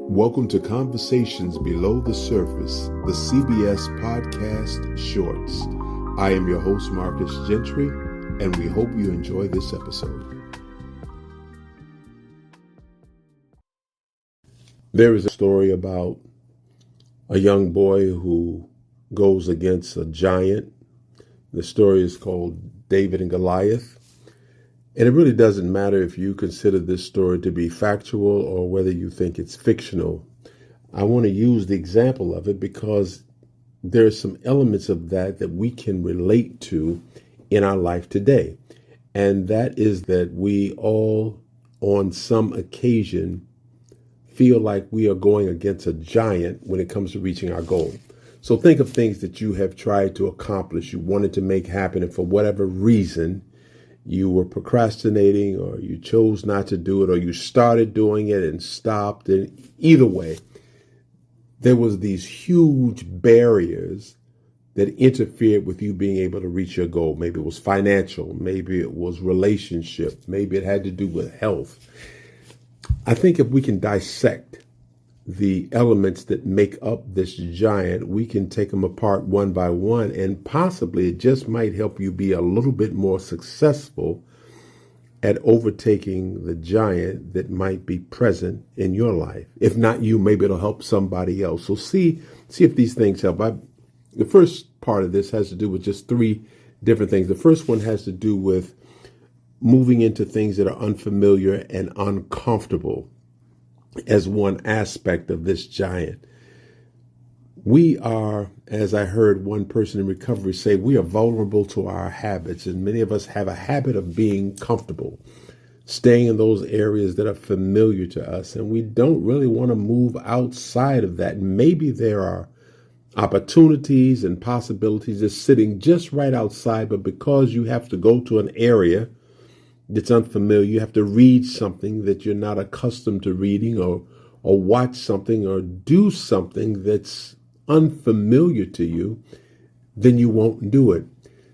Welcome to Conversations Below the Surface, the CBS Podcast Shorts. I am your host, Marcus Gentry, and we hope you enjoy this episode. There is a story about a young boy who goes against a giant. The story is called David and Goliath. And it really doesn't matter if you consider this story to be factual or whether you think it's fictional. I want to use the example of it because there are some elements of that we can relate to in our life today. And that is that we all, on some occasion, feel like we are going against a giant when it comes to reaching our goal. So think of things that you have tried to accomplish, you wanted to make happen, and for whatever reason, you were procrastinating, or you chose not to do it, or you started doing it and stopped. And either way, there was these huge barriers that interfered with you being able to reach your goal. Maybe it was financial, maybe it was relationship, maybe it had to do with health. I think if we can dissect the elements that make up this giant, we can take them apart one by one, and possibly it just might help you be a little bit more successful at overtaking the giant that might be present in your life. If not you, maybe it'll help somebody else. So see if these things help. The first part of this has to do with just three different things. The first one has to do with moving into things that are unfamiliar and uncomfortable as one aspect of this giant. We are, as I heard one person in recovery say, we are vulnerable to our habits. And many of us have a habit of being comfortable, staying in those areas that are familiar to us. And we don't really want to move outside of that. Maybe there are opportunities and possibilities that's sitting just right outside, but because you have to go to an area that's unfamiliar, you have to read something that you're not accustomed to reading, or watch something or do something that's unfamiliar to you, then you won't do it.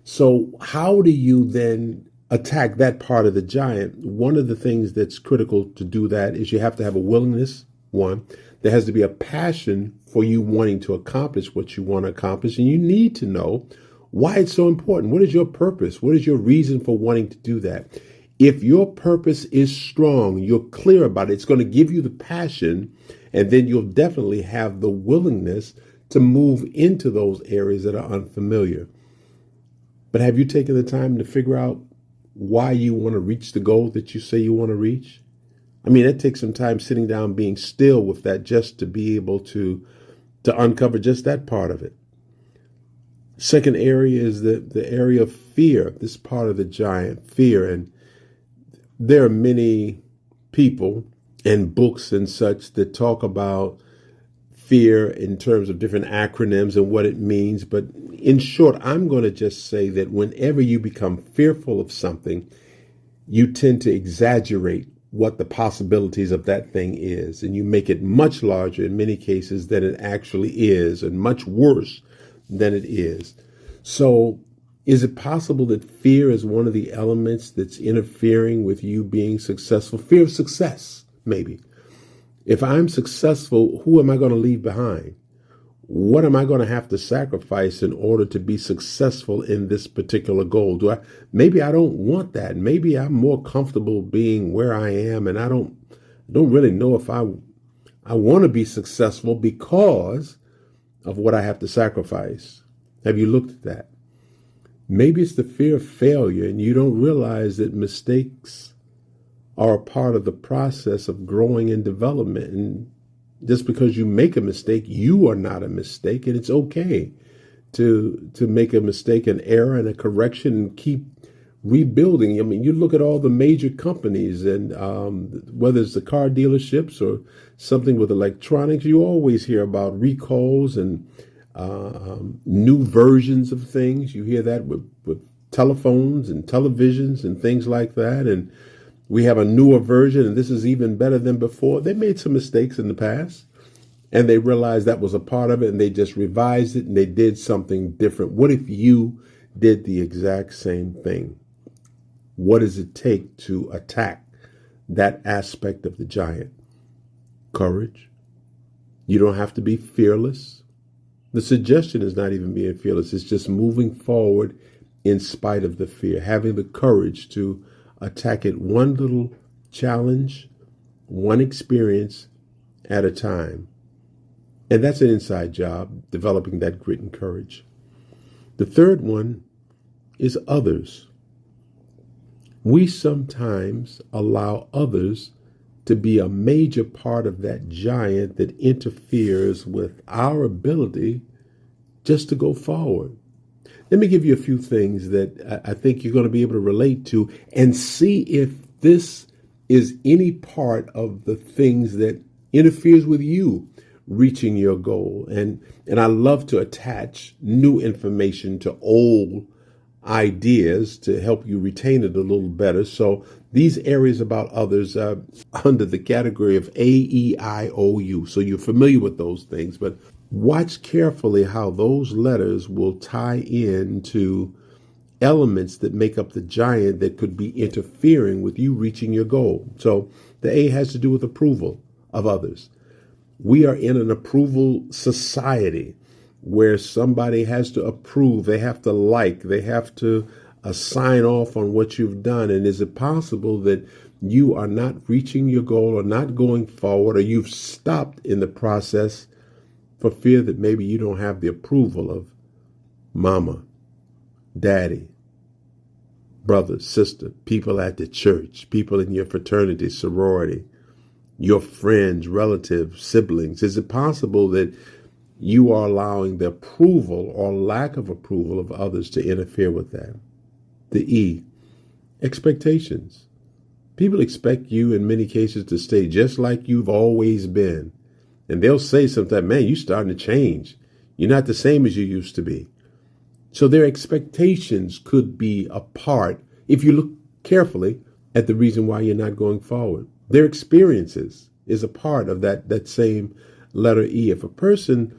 So how do you then attack that part of the giant? One of the things that's critical to do that is you have to have a willingness. One, there has to be a passion for you wanting to accomplish what you want to accomplish, and you need to know why it's so important. What is your purpose? What is your reason for wanting to do that? If your purpose is strong, you're clear about it, it's going to give you the passion, and then you'll definitely have the willingness to move into those areas that are unfamiliar. But have you taken the time to figure out why you want to reach the goal that you say you want to reach? I mean, it takes some time sitting down, being still with that, just to be able to uncover just that part of it. Second area is the area of fear, this part of the giant, fear. And there are many people and books and such that talk about fear in terms of different acronyms and what it means. But in short, I'm going to just say that whenever you become fearful of something, you tend to exaggerate what the possibilities of that thing is. And you make it much larger in many cases than it actually is, and much worse than it is. So is it possible that fear is one of the elements that's interfering with you being successful? Fear of success, maybe. If I'm successful, who am I going to leave behind? What am I going to have to sacrifice in order to be successful in this particular goal? Maybe I don't want that. Maybe I'm more comfortable being where I am, and I don't really know if I want to be successful because of what I have to sacrifice. Have you looked at that? Maybe it's the fear of failure, and you don't realize that mistakes are a part of the process of growing and development. And just because you make a mistake, you are not a mistake, and it's okay to make a mistake, an error, and a correction, and keep rebuilding. I mean, you look at all the major companies, and whether it's the car dealerships or something with electronics, you always hear about recalls and new versions of things. You hear that with telephones and televisions and things like that. And we have a newer version, and this is even better than before. They made some mistakes in the past, and they realized that was a part of it, and they just revised it, and they did something different. What if you did the exact same thing? What does it take to attack that aspect of the giant? Courage, You don't have to be fearless. The suggestion is not even being fearless. It's just moving forward in spite of the fear, having the courage to attack it one little challenge, one experience at a time. And that's an inside job, developing that grit and courage. The third one is others. We sometimes allow others to be a major part of that giant that interferes with our ability just to go forward. Let me give you a few things that I think you're going to be able to relate to and see if this is any part of the things that interferes with you reaching your goal. And I love to attach new information to old ideas to help you retain it a little better. So these areas about others are under the category of AEIOU. So you're familiar with those things, but watch carefully how those letters will tie into elements that make up the giant that could be interfering with you reaching your goal. So the A has to do with approval of others. We are in an approval society where somebody has to approve, they have to like, they have to sign off on what you've done. And is it possible that you are not reaching your goal or not going forward, or you've stopped in the process for fear that maybe you don't have the approval of mama, daddy, brother, sister, people at the church, people in your fraternity, sorority, your friends, relatives, siblings? Is it possible that you are allowing the approval or lack of approval of others to interfere with that? The E, expectations. People expect you in many cases to stay just like you've always been. And they'll say sometimes, man, you're starting to change. You're not the same as you used to be. So their expectations could be a part, if you look carefully at the reason why you're not going forward. Their experiences is a part of that same letter E. If a person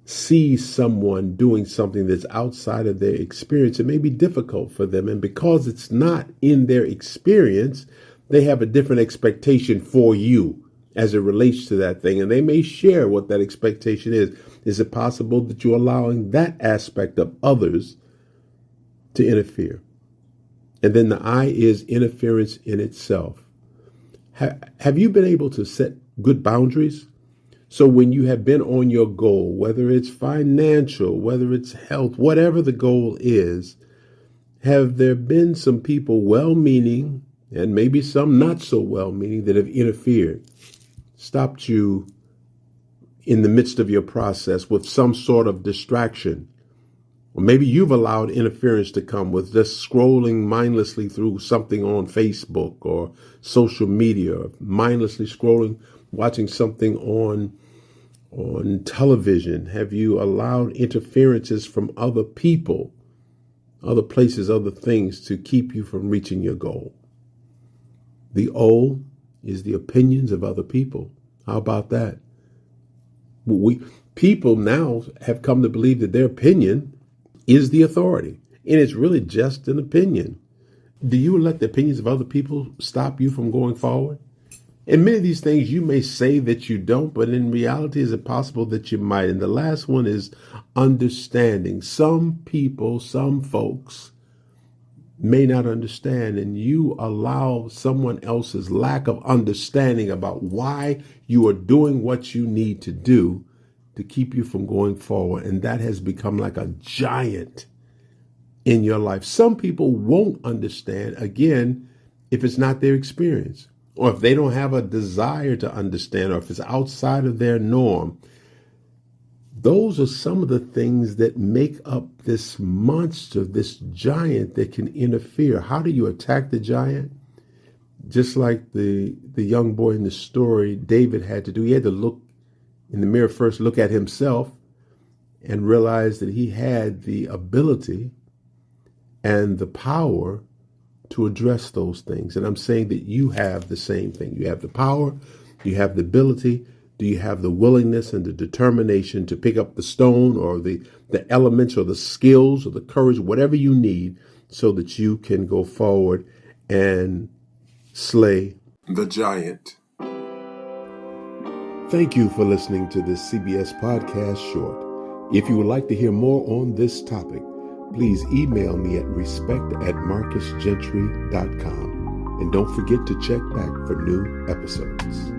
sees someone doing something that's outside of their experience, it may be difficult for them. And because it's not in their experience, they have a different expectation for you as it relates to that thing. And they may share what that expectation is. Is it possible that you're allowing that aspect of others to interfere? And then the I is interference in itself. Have you been able to set good boundaries? So when you have been on your goal, whether it's financial, whether it's health, whatever the goal is, have there been some people well-meaning and maybe some not so well-meaning that have interfered, stopped you in the midst of your process with some sort of distraction? Or maybe you've allowed interference to come with just scrolling mindlessly through something on Facebook or social media, or mindlessly scrolling, watching something on television. Have you allowed interferences from other people, other places, other things to keep you from reaching your goal? The O is the opinions of other people. How about that? People now have come to believe that their opinion is the authority, and it's really just an opinion. Do you let the opinions of other people stop you from going forward? And many of these things you may say that you don't, but in reality, is it possible that you might? And the last one is understanding. Some people, some folks may not understand, and you allow someone else's lack of understanding about why you are doing what you need to do to keep you from going forward. And that has become like a giant in your life. Some people won't understand, again, if it's not their experience, or if they don't have a desire to understand, or if it's outside of their norm. Those are some of the things that make up this monster, this giant that can interfere. How do you attack the giant? Just like the young boy in the story, David had to do. He had to look in the mirror first, look at himself, and realize that he had the ability and the power to address those things. And I'm saying that you have the same thing. You have the power, you have the ability. Do you have the willingness and the determination to pick up the stone or the elements or the skills or the courage, whatever you need, so that you can go forward and slay the giant? Thank you for listening to this CBS Podcast Short. If you would like to hear more on this topic, please email me at respect@marcusgentry.com. And don't forget to check back for new episodes.